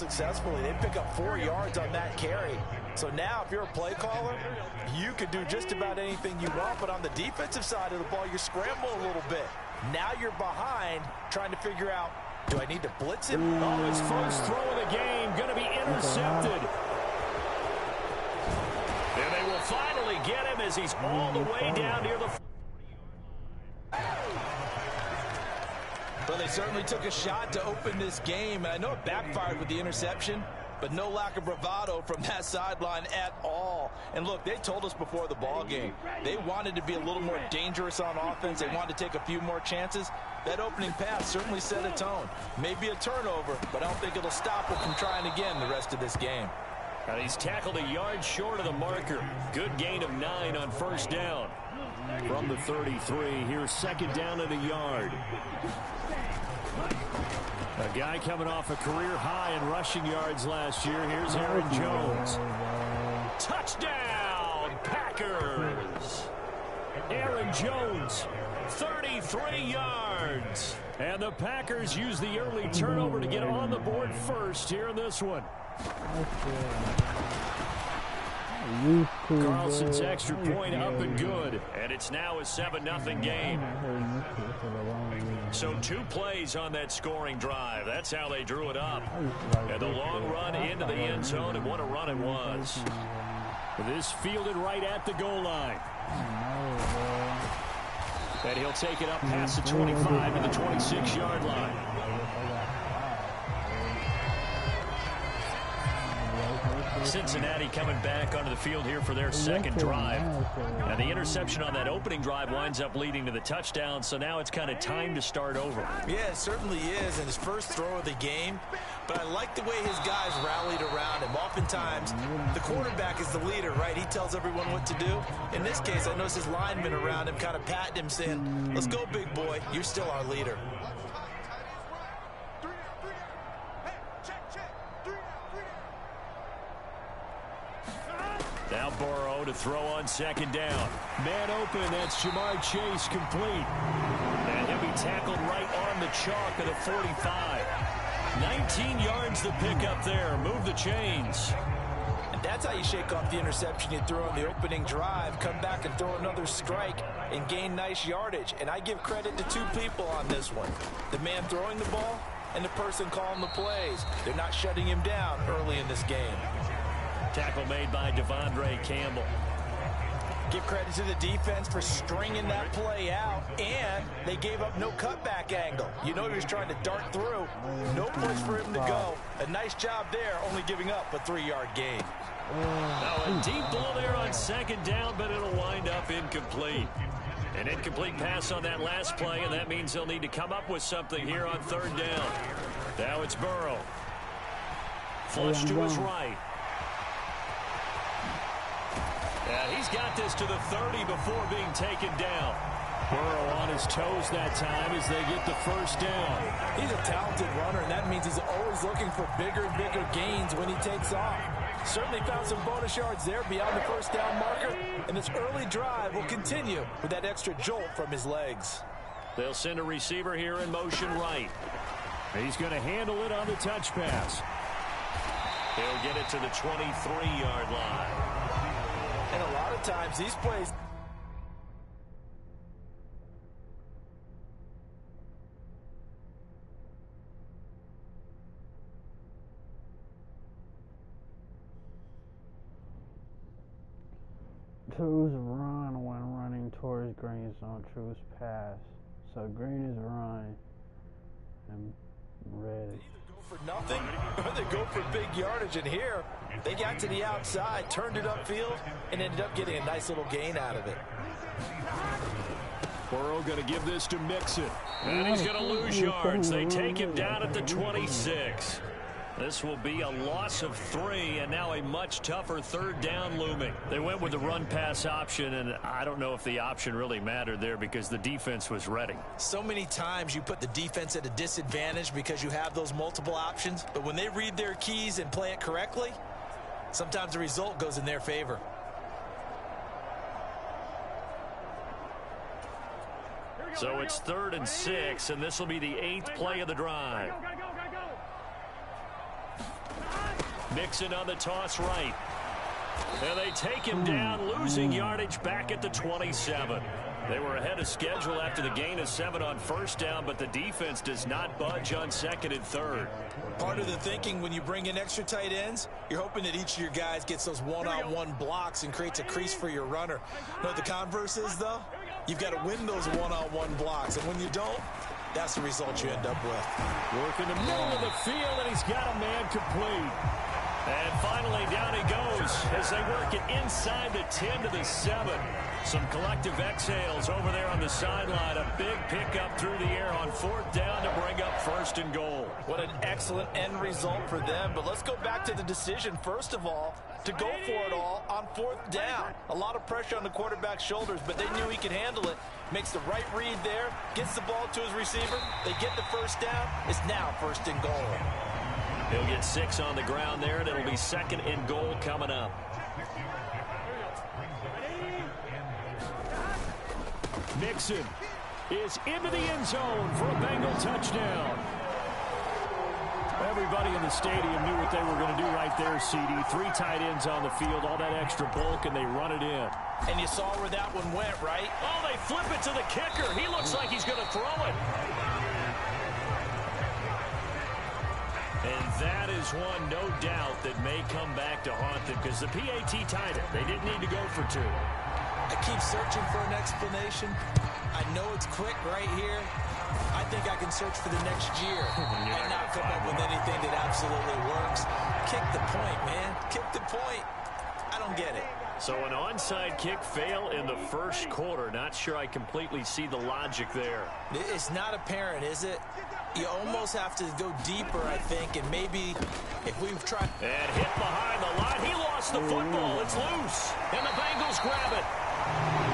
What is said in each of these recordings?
successfully. They pick up 4 yards on that carry. So now if you're a play caller, you can do just about anything you want. But on the defensive side of the ball, you're scrambling a little bit. Now you're behind trying to figure out, do I need to blitz him? Oh, his first throw of the game going to be intercepted. And they will finally get him as he's all the way down near the... Well, they certainly took a shot to open this game. And I know it backfired with the interception, but no lack of bravado from that sideline at all. And look, they told us before the ball game, they wanted to be a little more dangerous on offense. They wanted to take a few more chances. That opening pass certainly set a tone. Maybe a turnover, but I don't think it'll stop them from trying again the rest of this game. He's tackled a yard short of the marker. Good gain of 9 on first down. From the 33, here's second down and a yard. A guy coming off a career high in rushing yards last year. Here's Aaron Jones. Touchdown, Packers. Aaron Jones, 33 yards. And the Packers use the early turnover to get on the board first here in this one. Carlson's extra point up and good. And it's now a 7-0 game. So 2 plays on that scoring drive. That's how they drew it up. And the long run into the end zone, and what a run it was. This fielded right at the goal line. And he'll take it up past the 25 to the 26-yard line. Cincinnati coming back onto the field here for their second drive. And the interception on that opening drive winds up leading to the touchdown, so now it's kind of time to start over. Yeah, it certainly is, and his first throw of the game. But I like the way his guys rallied around him. Oftentimes, the quarterback is the leader, right? He tells everyone what to do. In this case, I noticed his linemen around him kind of patting him, saying, let's go, big boy. You're still our leader. Now Burrow to throw on second down. Man open, that's Jamar Chase complete. And he'll be tackled right on the chalk at the 45. 19 yards to pick up there. Move the chains. And that's how you shake off the interception you throw on the opening drive. Come back and throw another strike and gain nice yardage. And I give credit to 2 people on this one. The man throwing the ball and the person calling the plays. They're not shutting him down early in this game. Tackle made by Devondre Campbell. Give credit to the defense for stringing that play out, and they gave up no cutback angle. You know he was trying to dart through. No place for him to go. A nice job there, only giving up a 3-yard gain. Now a deep ball there on second down, but it'll wind up incomplete. An incomplete pass on that last play, and that means they'll need to come up with something here on third down. Now it's Burrow. Flush to his right. And he's got this to the 30 before being taken down. Burrow on his toes that time as they get the first down. He's a talented runner, and that means he's always looking for bigger and bigger gains when he takes off. Certainly found some bonus yards there beyond the first down marker, and this early drive will continue with that extra jolt from his legs. They'll send a receiver here in motion right. He's going to handle it on the touch pass. He'll get it to the 23-yard line. And a lot of times these plays... Choose run when running towards green zone. Choose pass. So green is run and red. For nothing, or they go for big yardage, and here they got to the outside, turned it upfield, and ended up getting a nice little gain out of it. Burrow going to give this to Mixon, and he's going to lose yards. They take him down at the 26. This will be a loss of 3, and now a much tougher third down looming. They went with the run-pass option, and I don't know if the option really mattered there because the defense was ready. So many times you put the defense at a disadvantage because you have those multiple options, but when they read their keys and play it correctly, sometimes the result goes in their favor. So it's 3rd and 6, and this will be the 8th play of the drive. Mixon on the toss right. And they take him down, losing yardage back at the 27. They were ahead of schedule after the gain of 7 on first down, but the defense does not budge on second and third. Part of the thinking when you bring in extra tight ends, you're hoping that each of your guys gets those one-on-one blocks and creates a crease for your runner. You know what the converse is, though? You've got to win those one-on-one blocks, and when you don't, that's the result you end up with. Work in the middle of the field, and he's got a man complete. And finally, down he goes as they work it inside the 10 to the 7. Some collective exhales over there on the sideline. A big pickup through the air on 4th down to bring up 1st and goal. What an excellent end result for them. But let's go back to the decision, first of all, to go for it all on 4th down. A lot of pressure on the quarterback's shoulders, but they knew he could handle it. Makes the right read there, gets the ball to his receiver. They get the 1st down. It's now 1st and goal. He'll get 6 on the ground there, and it'll be 2nd and goal coming up. Mixon is into the end zone for a Bengal touchdown. Everybody in the stadium knew what they were going to do right there, CD. 3 tight ends on the field, all that extra bulk, and they run it in. And you saw where that one went, right? Oh, they flip it to the kicker. He looks like he's going to throw it. And that is one, no doubt, that may come back to haunt them because the PAT tied it. They didn't need to go for 2. I keep searching for an explanation. I know it's quick right here. I think I can search for the next year and not come up with anything that absolutely works. Kick the point, man. Kick the point. I don't get it. So an onside kick fail in the 1st quarter. Not sure I completely see the logic there. It's not apparent, is it? You almost have to go deeper, I think, and maybe if we've tried... And hit behind the line. He lost the football. It's loose. And the Bengals grab it.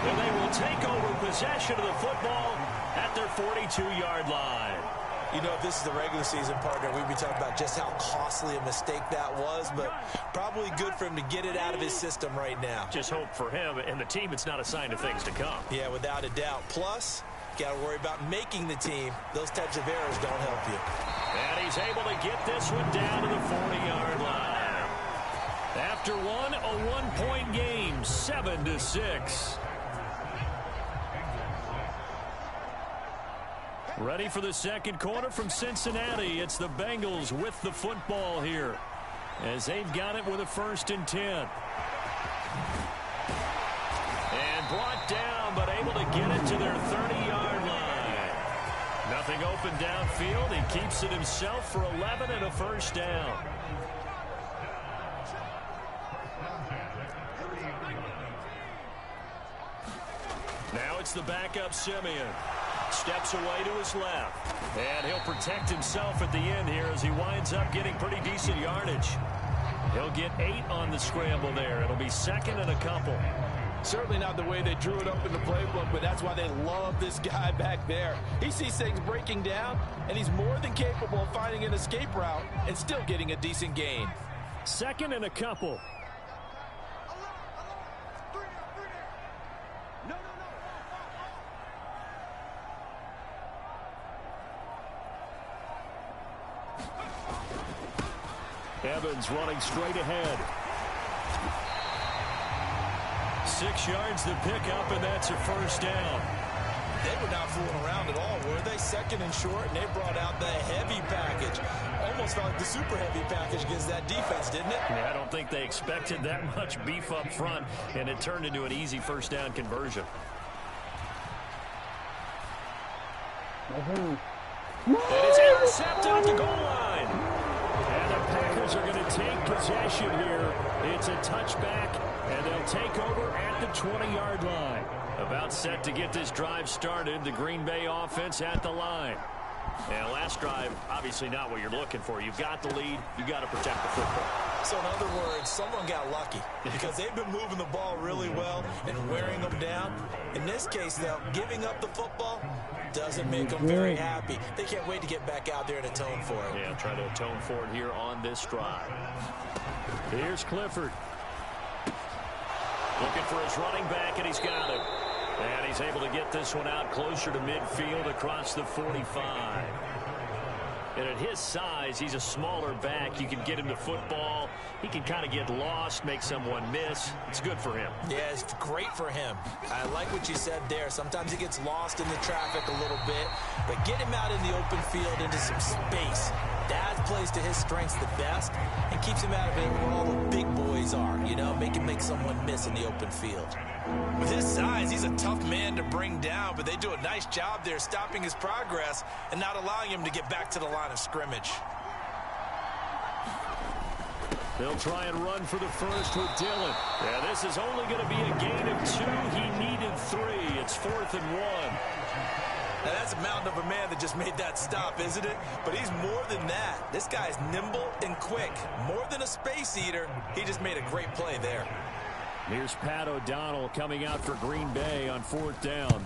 And they will take over possession of the football at their 42-yard line. You know, if this is the regular season, partner, we'd be talking about just how costly a mistake that was, but probably good for him to get it out of his system right now. Just hope for him and the team it's not a sign of things to come. Yeah, without a doubt. Plus, got to worry about making the team. Those types of errors don't help you. And he's able to get this one down to the 40-yard line. After one, a one-point game, 7-6. Ready for the 2nd quarter from Cincinnati. It's the Bengals with the football here as they've got it with a 1st and 10. And brought down, but able to get it to their 30-yard line. Nothing open downfield. He keeps it himself for 11 and a 1st down. Now it's the backup Simeon. Steps away to his left. And he'll protect himself at the end here as he winds up getting pretty decent yardage. He'll get 8 on the scramble there. It'll be 2nd and a couple. Certainly not the way they drew it up in the playbook, but that's why they love this guy back there. He sees things breaking down, and he's more than capable of finding an escape route and still getting a decent gain. 2nd and a couple. Evans running straight ahead. 6 yards to pick up, and that's a 1st down. They were not fooling around at all, were they? 2nd and short, and they brought out the heavy package. Almost felt like the super heavy package against that defense, didn't it? Yeah, I don't think they expected that much beef up front, and it turned into an easy 1st down conversion. Mm-hmm. And it's intercepted at the goal line. And the Packers are going to take possession here. It's a touchback, and they'll take over at the 20-yard line. About set to get this drive started. The Green Bay offense at the line. And last drive, obviously not what you're looking for. You've got the lead. You've got to protect the football. So in other words, someone got lucky because they've been moving the ball really well and wearing them down. In this case, though, giving up the football doesn't make them very happy. They can't wait to get back out there and atone for it. Yeah, try to atone for it here on this drive. Here's Clifford. Looking for his running back, and he's got it. And he's able to get this one out closer to midfield across the 45. And at his size, he's a smaller back. You can get him the football. He can kind of get lost, make someone miss. It's good for him. Yeah, it's great for him. I like what you said there. Sometimes he gets lost in the traffic a little bit, but get him out in the open field into some space. That plays to his strengths the best and keeps him out of it where all the big boys are, you know, make someone miss in the open field. With his size, he's a tough man to bring down, but they do a nice job there stopping his progress and not allowing him to get back to the line of scrimmage. They'll try and run for the first with Dillon. Yeah, this is only going to be a gain of 2. He needed 3. It's 4th and 1. Now, that's a mountain of a man that just made that stop, isn't it? But he's more than that. This guy's nimble and quick. More than a space eater, he just made a great play there. Here's Pat O'Donnell coming out for Green Bay on 4th down.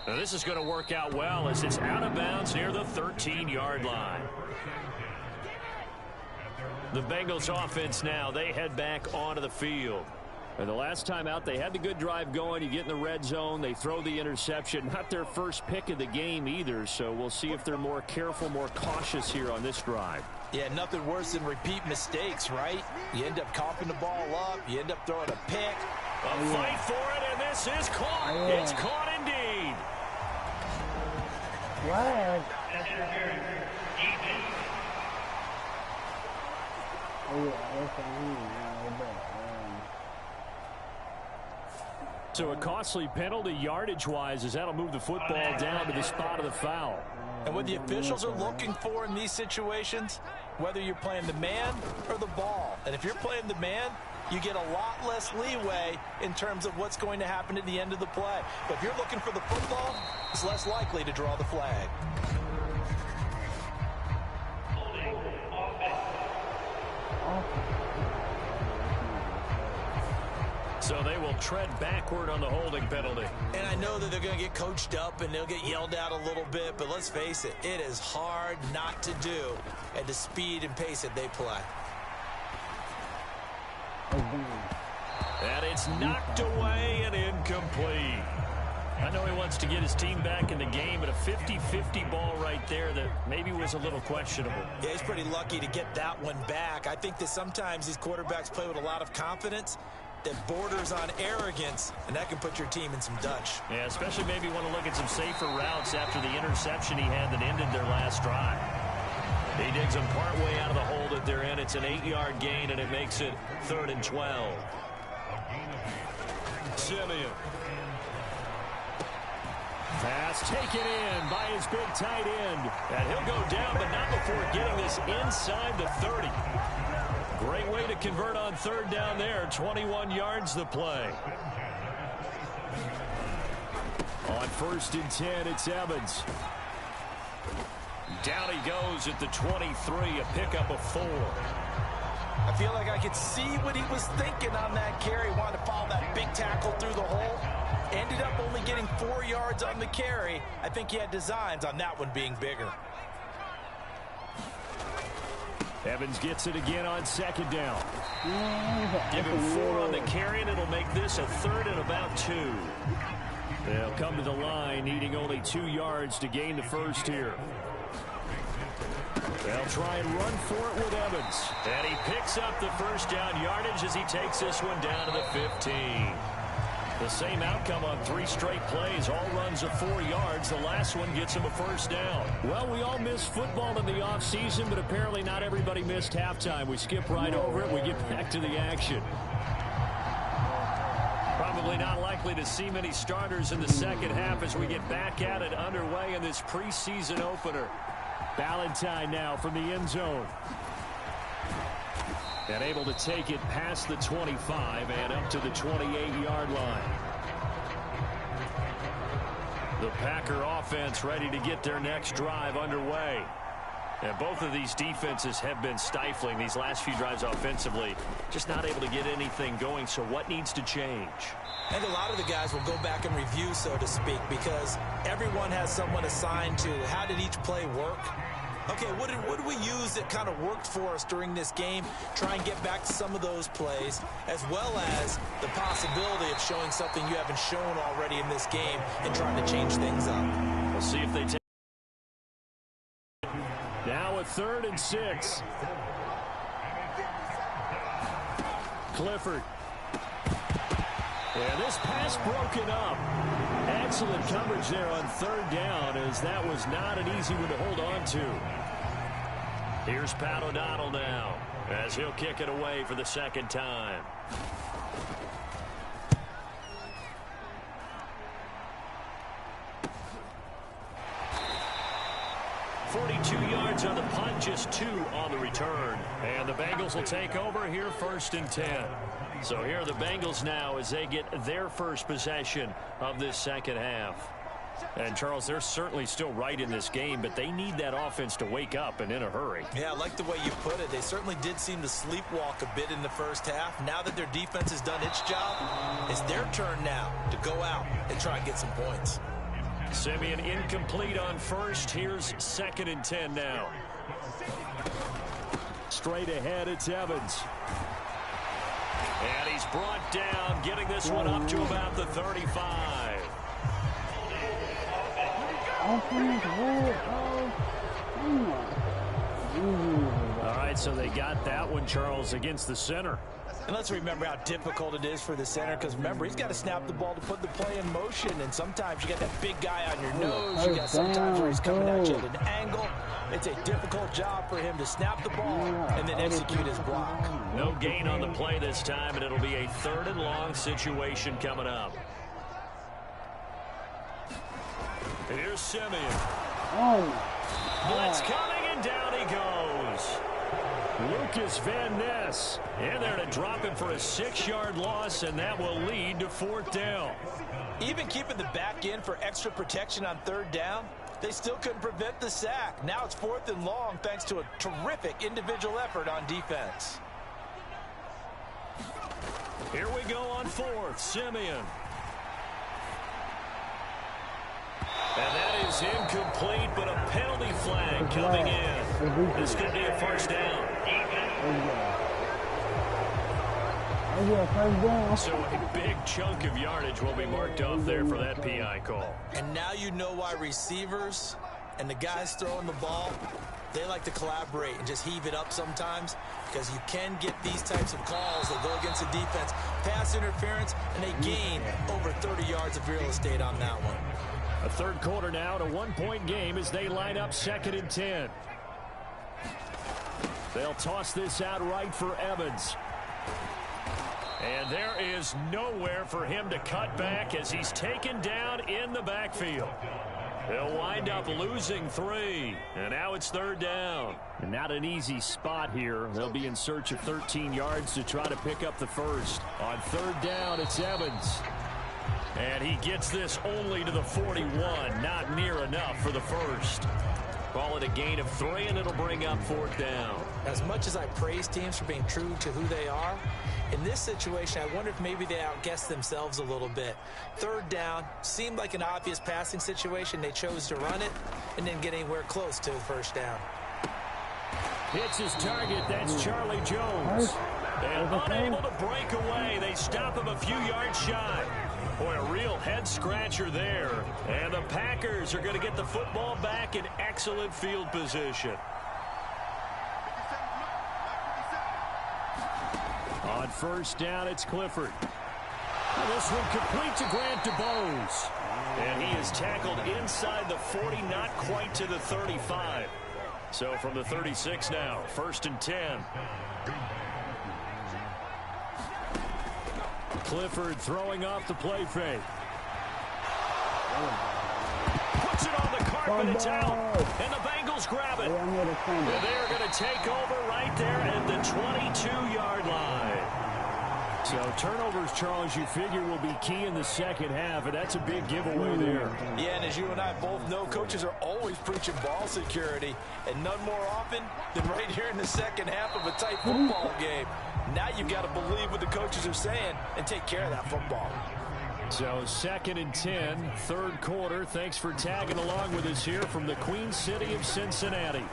Now, this is going to work out well as it's out of bounds near the 13-yard line. The Bengals offense now, they head back onto the field. And the last time out, they had the good drive going. You get in the red zone, they throw the interception. Not their first pick of the game either, so we'll see if they're more careful, more cautious here on this drive. Yeah, nothing worse than repeat mistakes, right? You end up coughing the ball up, you end up throwing a pick. A fight for it, and this is caught. It's caught indeed. What? So a costly penalty yardage-wise as that'll move the football down to the spot of the foul. And what the officials are looking for in these situations, whether you're playing the man or the ball. And if you're playing the man, you get a lot less leeway in terms of what's going to happen at the end of the play. But if you're looking for the football, it's less likely to draw the flag. So they will tread backward on the holding penalty. And I know that they're going to get coached up and they'll get yelled at a little bit, but let's face it, it is hard not to do at the speed and pace that they play. And it's knocked away and incomplete. I know he wants to get his team back in the game, but a 50-50 ball right there that maybe was a little questionable. Yeah, he's pretty lucky to get that one back. I think that sometimes these quarterbacks play with a lot of confidence that borders on arrogance, and that can put your team in some Dutch. Yeah, especially maybe want to look at some safer routes after the interception he had that ended their last drive. He digs them partway out of the hole that they're in. It's an 8-yard gain, and it makes it 3rd and 12. Simeon. Pass taken in by his big tight end. And he'll go down, but not before getting this inside the 30. Great way to convert on 3rd down there. 21 yards the play. On 1st and 10, it's Evans. Down he goes at the 23, a pickup of 4. I feel like I could see what he was thinking on that carry. Wanted to follow that big tackle through the hole. Ended up only getting 4 yards on the carry. I think he had designs on that one being bigger. Evans gets it again on 2nd down. Give him 4 on the carry, and it'll make this a 3rd and about 2. They'll come to the line, needing only 2 yards to gain the first here. They'll try and run for it with Evans. And he picks up the first down yardage as he takes this one down to the 15. The same outcome on 3 straight plays. All runs of 4 yards. The last one gets him a first down. Well, we all miss football in the offseason, but apparently not everybody missed halftime. We skip right over it. We get back to the action. Probably not likely to see many starters in the second half as we get back at it underway in this preseason opener. Ballantyne now from the end zone. And able to take it past the 25 and up to the 28-yard line. The Packer offense ready to get their next drive underway. And both of these defenses have been stifling these last few drives offensively. Just not able to get anything going, so what needs to change? I think a lot of the guys will go back and review, so to speak, because everyone has someone assigned to how did each play work. Okay, what did we use that kind of worked for us during this game? Try and get back to some of those plays, as well as the possibility of showing something you haven't shown already in this game and trying to change things up. We'll see if they take. Now a 3rd and 6. Clifford. And this pass broken up. Excellent coverage there on 3rd down, as that was not an easy one to hold on to. Here's Pat O'Donnell now, as he'll kick it away for the 2nd time. 42 yards on the punt, just 2 on the return. And the Bengals will take over here 1st and 10. So here are the Bengals now as they get their first possession of this 2nd half. And, Charles, they're certainly still right in this game, but they need that offense to wake up and in a hurry. Yeah, I like the way you put it. They certainly did seem to sleepwalk a bit in the first half. Now that their defense has done its job, it's their turn now to go out and try and get some points. Simeon incomplete on 1st. Here's 2nd and 10 now. Straight ahead, it's Evans. And he's brought down, getting this one up to about the 35. All right, so they got that one, Charles, against the center. And let's remember how difficult it is for the center, because remember, he's got to snap the ball to put the play in motion, and sometimes you got that big guy on your nose. You got sometimes where he's coming at you at an angle. It's a difficult job for him to snap the ball and then execute his block. No gain on the play this time, and it'll be a 3rd and long situation coming up. Here's Simeon. Blitz coming, and down he goes. Lucas Van Ness in there to drop him for a 6-yard loss, and that will lead to 4th down. Even keeping the back in for extra protection on 3rd down, they still couldn't prevent the sack. Now it's 4th and long thanks to a terrific individual effort on defense. Here we go on 4th. Simeon. And that is incomplete, but a penalty flag coming in. This could be a 1st down. So a big chunk of yardage will be marked off there for that PI call. And now you know why receivers and the guys throwing the ball, they like to collaborate and just heave it up sometimes, because you can get these types of calls that go against the defense. Pass interference, and they gain over 30 yards of real estate on that one. A 3rd quarter now, and a 1-point game as they line up 2nd and 10. They'll toss this out right for Evans. And there is nowhere for him to cut back as he's taken down in the backfield. They'll wind up losing 3. And now it's 3rd down. And not an easy spot here. They'll be in search of 13 yards to try to pick up the 1st. On 3rd down, it's Evans. And he gets this only to the 41. Not near enough for the 1st. Call it a gain of 3, and it'll bring up 4th down. As much as I praise teams for being true to who they are, in this situation, I wonder if maybe they outguessed themselves a little bit. 3rd down seemed like an obvious passing situation. They chose to run it and didn't get anywhere close to the 1st down. Hits his target. That's Charlie Jones. And unable to break away. They stop him a few yards shy. Boy, a real head-scratcher there. And the Packers are going to get the football back in excellent field position. On 1st down, it's Clifford. And this one complete to Grant DuBose. And he is tackled inside the 40, not quite to the 35. So from the 36 now, 1st and 10. Clifford throwing off the play fake. Puts it on the carpet, it's out. And the Bengals grab it. And they're going to take over right there at the 22-yard line. So turnovers, Charles, you figure will be key in the 2nd half, and that's a big giveaway there. Yeah, and as you and I both know, coaches are always preaching ball security, and none more often than right here in the 2nd half of a tight football game. Now you've got to believe what the coaches are saying and take care of that football. So 2nd and 10, 3rd quarter. Thanks for tagging along with us here from the Queen City of Cincinnati.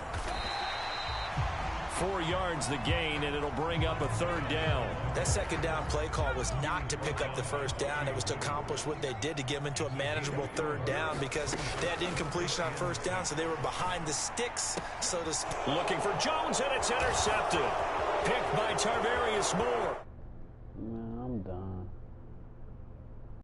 4 yards the gain, and it'll bring up a 3rd down. That 2nd down play call was not to pick up the 1st down. It was to accomplish what they did, to get them into a manageable 3rd down, because they had incompletion on 1st down, so they were behind the sticks, so to speak. Looking for Jones, and it's intercepted. Picked by Tarvarius Moore. Man, I'm done.